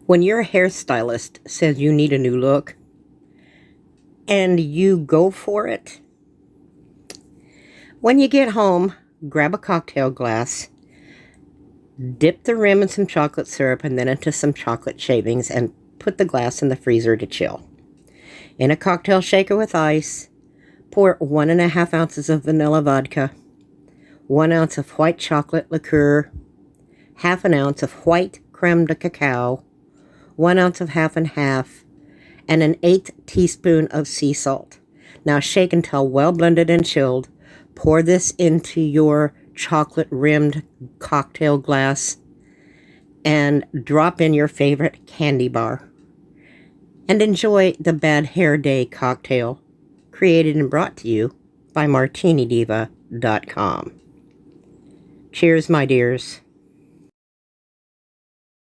When your hairstylist says you need a new look and you go for it, when you get home, grab a cocktail glass, dip the rim in some chocolate syrup and then into some chocolate shavings and put the glass in the freezer to chill. In a cocktail shaker with ice, pour 1.5 ounces of vanilla vodka, 1 ounce of white chocolate liqueur, half an ounce of white creme de cacao, 1 ounce of half and half, and an 1/8 teaspoon of sea salt. Now shake until well blended and chilled. Pour this into your chocolate-rimmed cocktail glass and drop in your favorite candy bar. And enjoy the Bad Hair Day cocktail, created and brought to you by MartiniDiva.com. Cheers, my dears.